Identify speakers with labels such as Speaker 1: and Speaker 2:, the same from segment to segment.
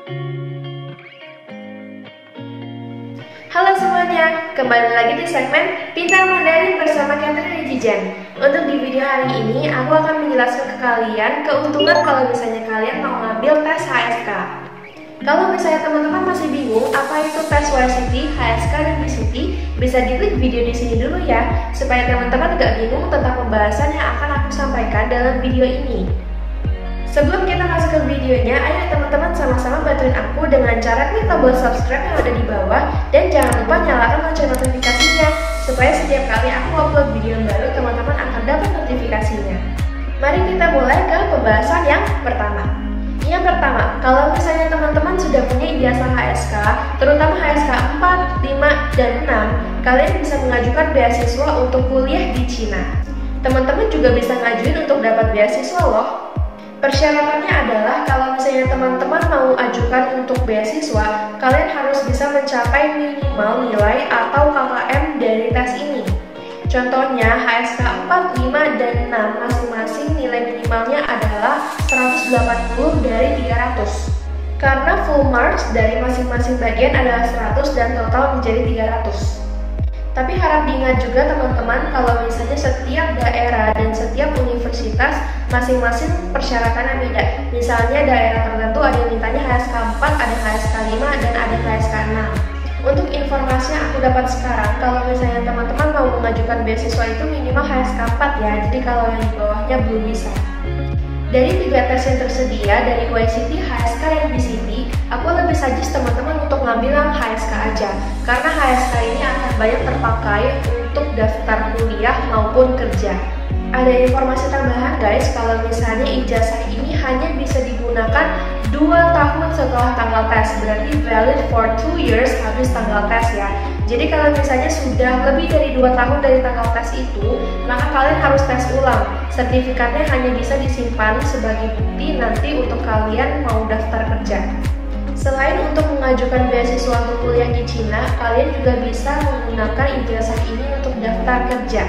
Speaker 1: Halo semuanya, kembali lagi di segmen Pintar Mandarin bersama Catherine Jijan. Untuk di video hari ini, aku akan menjelaskan ke kalian keuntungan kalau misalnya kalian mau ngambil tes HSK. Kalau misalnya teman-teman masih bingung apa itu tes YCT, HSK, dan BCT, bisa diklik video di sini dulu ya, supaya teman-teman gak bingung tentang pembahasan yang akan aku sampaikan dalam video ini. Sebelum kita masuk ke videonya, ayo teman-teman sama-sama bantuin aku dengan cara klik tombol subscribe yang ada di bawah dan jangan lupa nyalakan lonceng notifikasinya supaya setiap kali aku upload video baru teman-teman akan dapat notifikasinya. Mari kita mulai ke pembahasan yang pertama. Yang pertama, kalau misalnya teman-teman sudah punya ijazah HSK, terutama HSK 4, 5, dan 6, kalian bisa mengajukan beasiswa untuk kuliah di Cina. Teman-teman juga bisa ngajuin untuk dapat beasiswa loh. Persyaratannya adalah kalau misalnya teman-teman mau ajukan untuk beasiswa, kalian harus bisa mencapai minimal nilai atau KKM dari tes ini. Contohnya HSK 4, 5, dan 6 masing-masing nilai minimalnya adalah 180 dari 300. Karena full marks dari masing-masing bagian adalah 100 dan total menjadi 300. Tapi harap diingat juga teman-teman kalau misalnya setiap daerah dan setiap universitas masing-masing persyaratannya beda. Misalnya daerah tertentu ada yang mintanya HSK 4, ada HSK 5, dan ada HSK 6. Untuk informasi yang aku dapat sekarang, kalau misalnya teman-teman mau mengajukan beasiswa itu minimal HSK 4 ya, jadi kalau yang di bawahnya belum bisa. Dari 3 tes yang tersedia dari YCT, HSK, dan BCT, aku lebih suggest teman-teman untuk ngambil yang HSK aja, karena HSK ini akan banyak terpakai untuk daftar kuliah maupun kerja. Ada informasi tambahan guys, kalau misalnya ijazah ini hanya bisa digunakan 2 tahun setelah tanggal tes, berarti valid for 2 years habis tanggal tes ya. Jadi kalau misalnya sudah lebih dari 2 tahun dari tanggal tes itu, maka kalian harus tes ulang. Sertifikatnya hanya bisa disimpan sebagai bukti nanti untuk kalian mau daftar kerja. Selain untuk mengajukan beasiswa untuk kuliah di Cina, kalian juga bisa menggunakan ijazah ini untuk daftar kerja.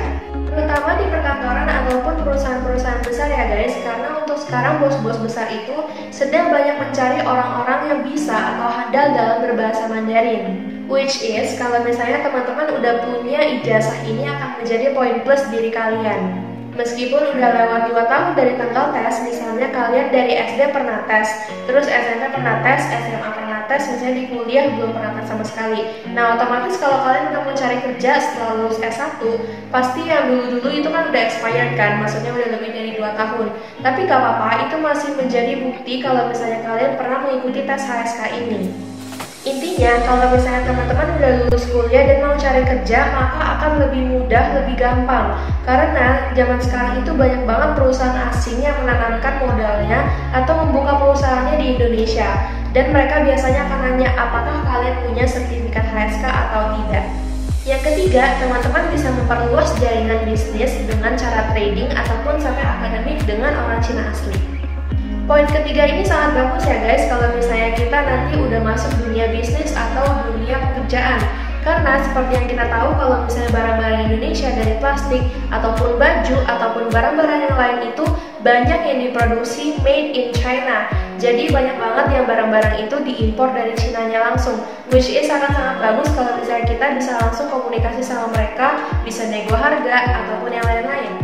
Speaker 1: Terutama di perkantoran ataupun perusahaan-perusahaan besar ya guys, karena untuk sekarang bos-bos besar itu sedang banyak mencari orang-orang yang bisa atau handal dalam berbahasa Mandarin. Which is, kalau misalnya teman-teman udah punya ijazah ini akan menjadi poin plus diri kalian. Meskipun udah lewat 2 tahun dari tanggal tes, misalnya kalian dari SD pernah tes, terus SMP pernah tes, SMA pernah tes, misalnya di kuliah belum pernah tes sama sekali. Nah otomatis kalau kalian udah mau cari kerja setelah lulus S1, pasti yang dulu-dulu itu kan udah expired kan, maksudnya udah lebih dari 2 tahun. Tapi gak apa-apa, itu masih menjadi bukti kalau misalnya kalian pernah mengikuti tes HSK ini. Intinya, kalau misalnya teman-teman udah lulus kuliah dan mau cari kerja, maka akan lebih mudah, lebih gampang. Karena zaman sekarang itu banyak banget perusahaan asing yang menanamkan modalnya atau membuka perusahaannya di Indonesia. Dan mereka biasanya akan nanya apakah kalian punya sertifikat HSK atau tidak. Yang ketiga, teman-teman bisa memperluas jaringan bisnis dengan cara trading ataupun sampai akademik dengan orang Cina asli. Poin ketiga ini sangat bagus ya guys kalau misalnya kita nanti udah masuk dunia bisnis atau dunia pekerjaan. Karena seperti yang kita tahu kalau misalnya barang-barang Indonesia dari plastik ataupun baju ataupun barang-barang yang lain itu banyak yang diproduksi made in China. Jadi banyak banget yang barang-barang itu diimpor dari Cina-nya langsung. Which is sangat-sangat bagus kalau misalnya kita bisa langsung komunikasi sama mereka, bisa nego harga ataupun yang lain-lain.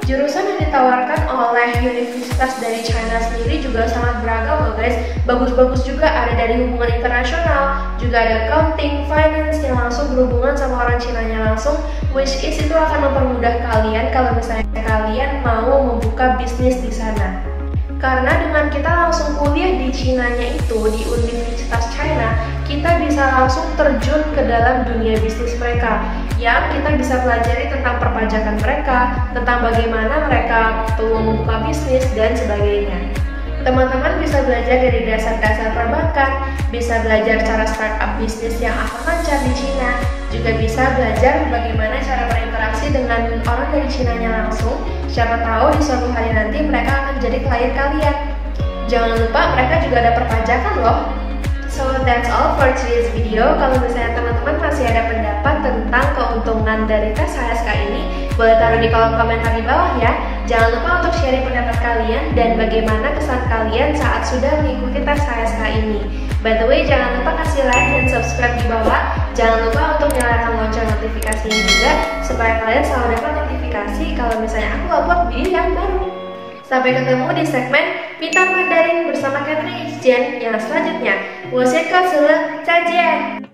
Speaker 1: Jurusan yang ditawarkan oleh universitas dari China sendiri juga sangat beragam loh guys. Bagus-bagus juga, ada dari hubungan internasional, juga ada accounting, finance yang langsung berhubungan sama orang Cina-nya langsung. Which is itu akan mempermudah kalian kalau misalnya kalian mau membuka bisnis di sana. Karena dengan kita langsung kuliah di Cina-nya itu, di Universitas China, kita bisa langsung terjun ke dalam dunia bisnis mereka. Yang kita bisa pelajari tentang perpajakan mereka, tentang bagaimana mereka perlu membuka bisnis, dan sebagainya. Teman-teman bisa belajar dari dasar-dasar perbankan, bisa belajar cara startup bisnis yang akan lancar di Cina, juga bisa belajar bagaimana cara berinteraksi dengan orang dari Cina-nya langsung. Siapa tahu di suatu hari nanti mereka akan jadi klien kalian. Jangan lupa mereka juga ada perpajakan loh. So that's all for today's video. Kalau misalnya teman-teman masih ada pendapat tentang keuntungan dari tes HSK ini, boleh taruh di kolom komentar di bawah ya. Jangan lupa untuk sharing pendapat kalian dan bagaimana kesan kalian saat sudah mengikuti tes HSK ini. By the way, jangan lupa kasih like dan subscribe di bawah. Jangan lupa untuk nyalakan lonceng notifikasinya juga, supaya kalian selalu dapat notifikasi kalau misalnya aku upload video yang baru. Sampai ketemu di segmen Pintar Mandarin bersama Catherine Jen yang selanjutnya. 我先告诉了，再见。